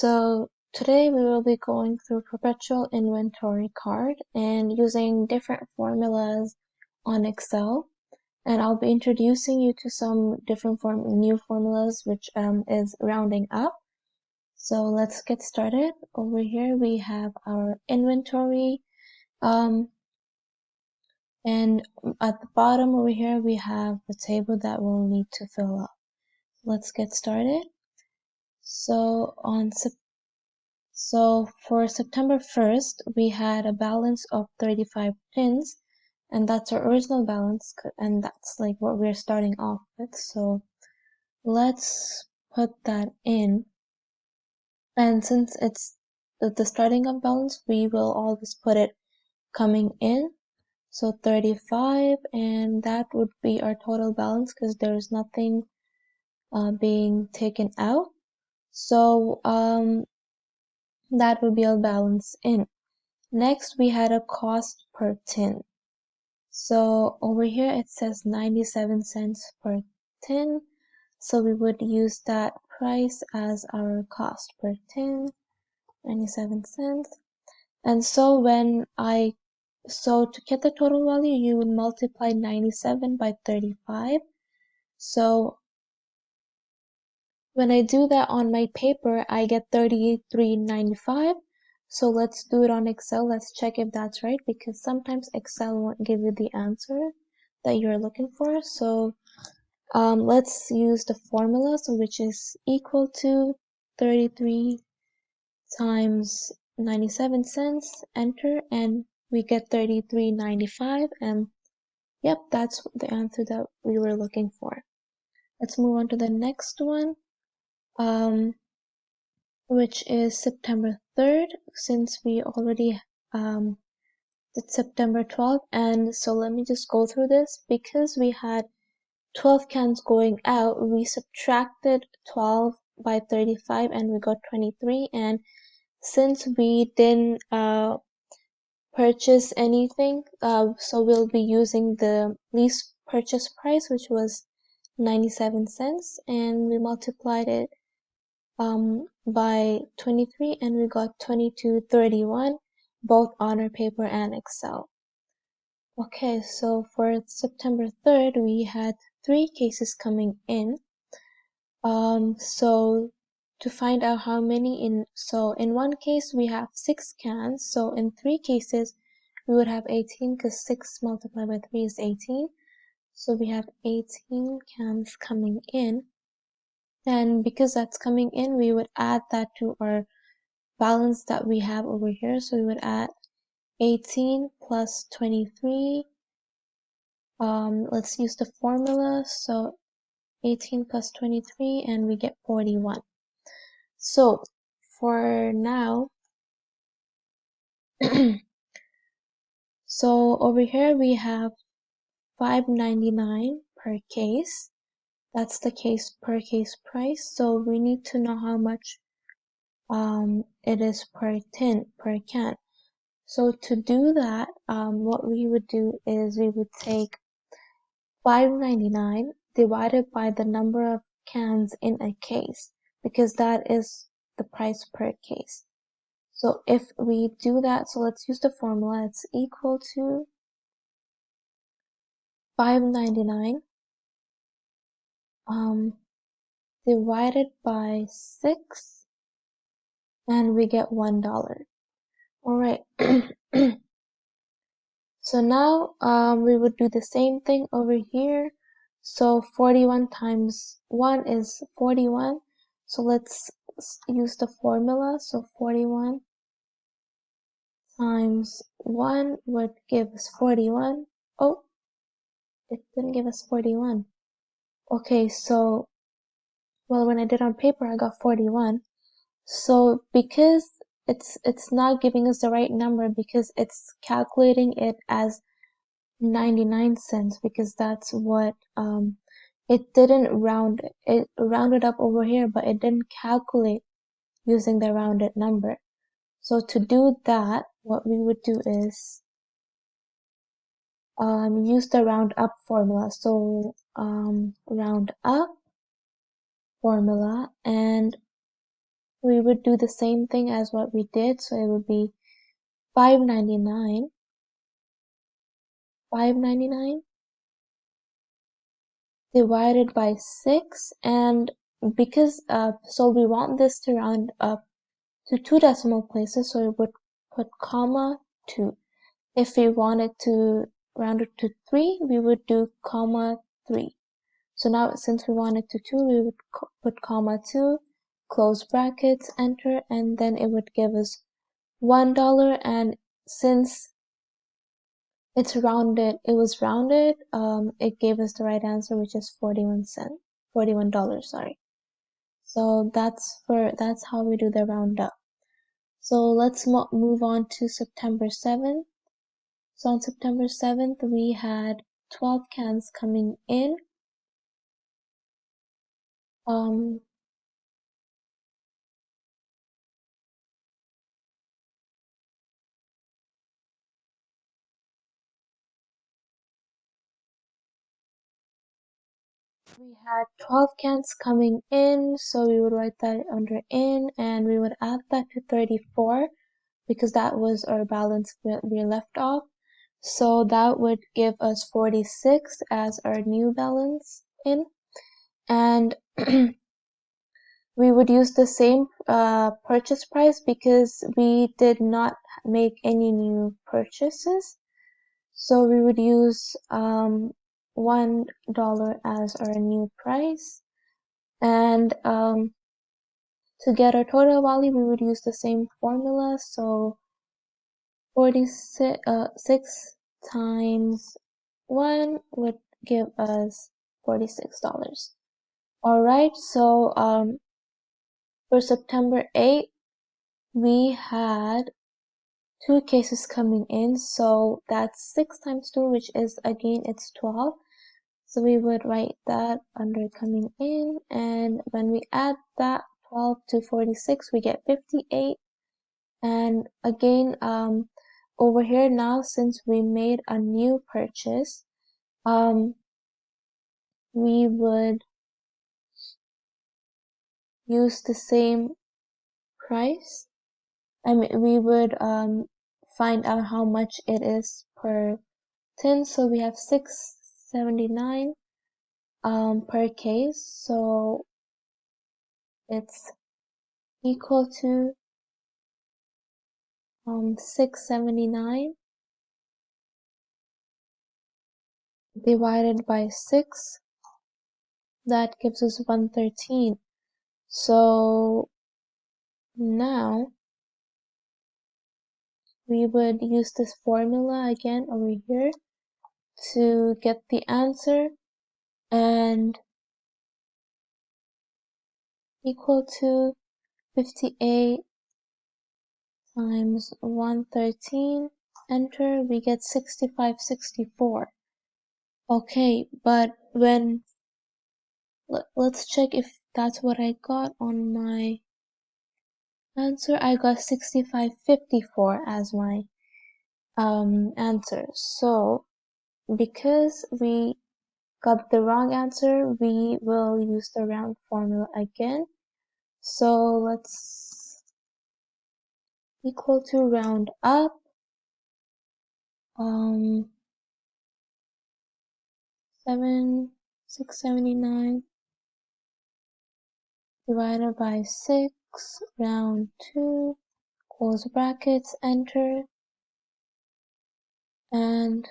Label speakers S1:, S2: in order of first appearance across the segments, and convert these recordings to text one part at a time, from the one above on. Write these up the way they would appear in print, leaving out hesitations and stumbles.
S1: So today we will be going through perpetual inventory card and using different formulas on Excel. And I'll be introducing you to some different new formulas, which is rounding up. So let's get started. Over here we have our inventory, and at the bottom over here we have the table that we'll need to fill up. Let's get started. So for September 1st, we had a balance of 35 pins, and that's our original balance, and that's like what we're starting off with. So let's put that in. And since it's the starting of balance, we will always put it coming in. So 35, and that would be our total balance because there's nothing being taken out. So that would be our balance in. Next, we had a cost per tin. So over here it says 97 cents per tin. So we would use that price as our cost per tin, 97 cents. And so to get the total value, you would multiply 97 by 35. So when I do that on my paper, I get 33.95. So let's do it on Excel. Let's check if that's right, because sometimes Excel won't give you the answer that you're looking for. So let's use the formula, so which is equal to 33 times 97 cents, enter, and we get 33.95, and yep, that's the answer that we were looking for. Let's move on to the next one. Which is September 3rd, since we already did September 12th. And so let me just go through this. Because we had 12 cans going out, we subtracted 12 by 35 and we got 23. And since we didn't purchase anything, so we'll be using the least purchase price, which was 97 cents, and we multiplied it by 23, and we got 22.31, both on our paper and Excel. Okay, so for September 3rd, we had 3 cases coming in. So to find out how many in one case we have 6 cans, so in 3 cases we would have 18, because 6 multiplied by 3 is 18. So we have 18 cans coming in. And because that's coming in, we would add that to our balance that we have over here. So we would add 18 plus 23. Let's use the formula. So 18 plus 23, and we get 41. So for now, so over here we have $5.99 per case. That's the per case price. So we need to know how much it is per can. So to do that, what we would do is we would take $5.99 divided by the number of cans in a case, because that is the price per case. So if we do that, so let's use the formula. It's equal to $5.99 divided by 6, and we get $1. Alright. So now we would do the same thing over here. So 41 times 1 is 41. So let's use the formula. So 41 times 1 would give us 41. Oh, it didn't give us 41. Okay, so, well, when I did on paper, I got 41. So because it's not giving us the right number, because it's calculating it as 99 cents, because that's what it didn't it rounded up over here, but it didn't calculate using the rounded number. So to do that, what we would do is use the round up formula. So round up formula, and we would do the same thing as what we did, so it would be $5.99 divided by 6, and because so we want this to round up to 2 decimal places, so we would put comma 2. If we wanted to round it to 3, we would do comma 3. So now since we want it to 2, we would put comma 2, close brackets, enter, and then it would give us $1, and since it was rounded, it gave us the right answer, which is $41, sorry. So that's how we do the roundup. So let's move on to September 7th. So on September 7th, we had 12 cans coming in. We had 12 cans coming in, so we would write that under in, and we would add that to 34 because that was our balance we left off. So that would give us 46 as our new balance in, and we would use the same purchase price because we did not make any new purchases. So we would use $1 as our new price, and to get our total value, we would use the same formula. So 6 times 1 would give us $46. Alright, so for September 8th, we had 2 cases coming in, so that's 6 times 2, which is, again, it's 12. So we would write that under coming in, and when we add that 12 to 46, we get 58. And again, over here now, since we made a new purchase, we would use the same price. I mean, we would find out how much it is per tin. So we have $6.79 per case. So it's equal to $6.79 divided by 6. That gives us $1.13. So now we would use this formula again over here to get the answer, and equal to 58 times 113, enter, we get 6564. Okay, but let's check if that's what I got on my answer. I got 6554 as my answer. So because we got the wrong answer, we will use the round formula again. So let's equal to round up. 679 divided by 6, round 2, close brackets, enter, and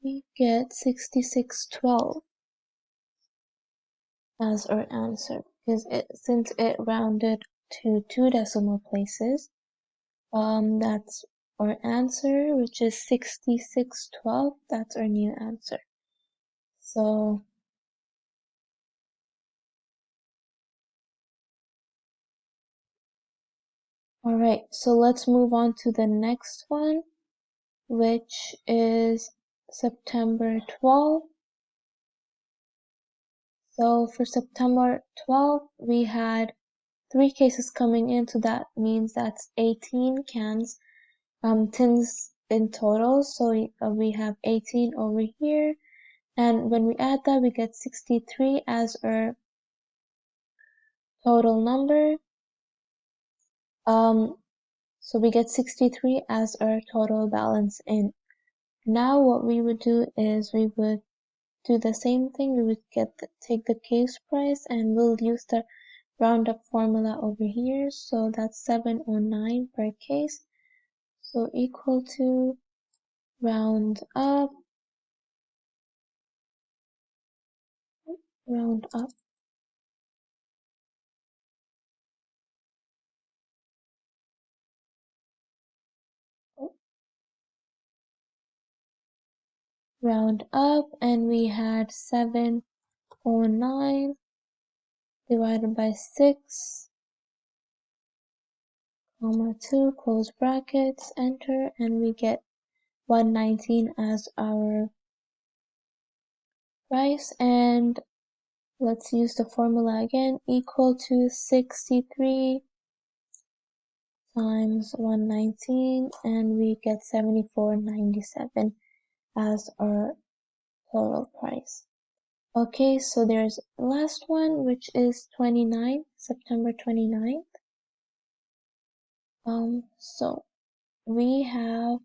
S1: we get 6612 as our answer, because since it rounded to 2 decimal places, that's our answer, which is 6612. That's our new answer. So alright, so let's move on to the next one, which is September 12th. So for September 12th, we had 3 cases coming in, so that means that's 18 cans, tins in total. So we have 18 over here, And when we add that, we get 63 as our total number. So we get 63 as our total balance in. Now what we would do is we would do the same thing. We would take the case price and we'll use the roundup formula over here. So that's 709 per case. So equal to round up, round up, round up, and we had 709 divided by 6, comma 2, close brackets, enter, and we get 119 as our price. And let's use the formula again, equal to 63 times 119, and we get 74.97 as our total price. Okay, so there's the last one, which is September 29th. So we have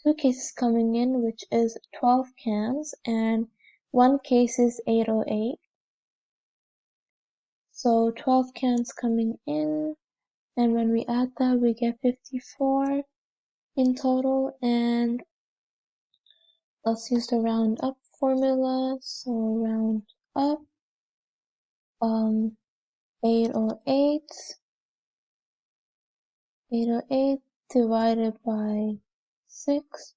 S1: 2 cases coming in, which is 12 cans, and 1 case is 808. So 12 cans coming in, and when we add that, we get 54 in total. And let's use the round up formula. So round up, 808 divided by 6,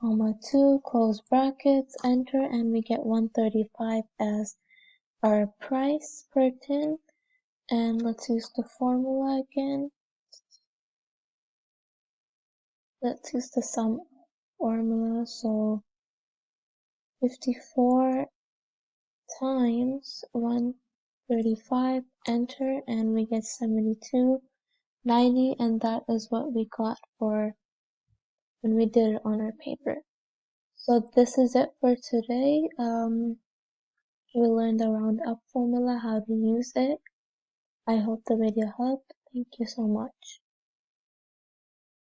S1: comma 2, close brackets, enter, and we get 135 as our price per tin. And let's use the formula again. Let's use the sum formula. So 54 times 135, enter, and we get 72.90, and that is what we got for when we did it on our paper. So this is it for today. We learned the roundup formula, how to use it. I hope the video helped. Thank you so much.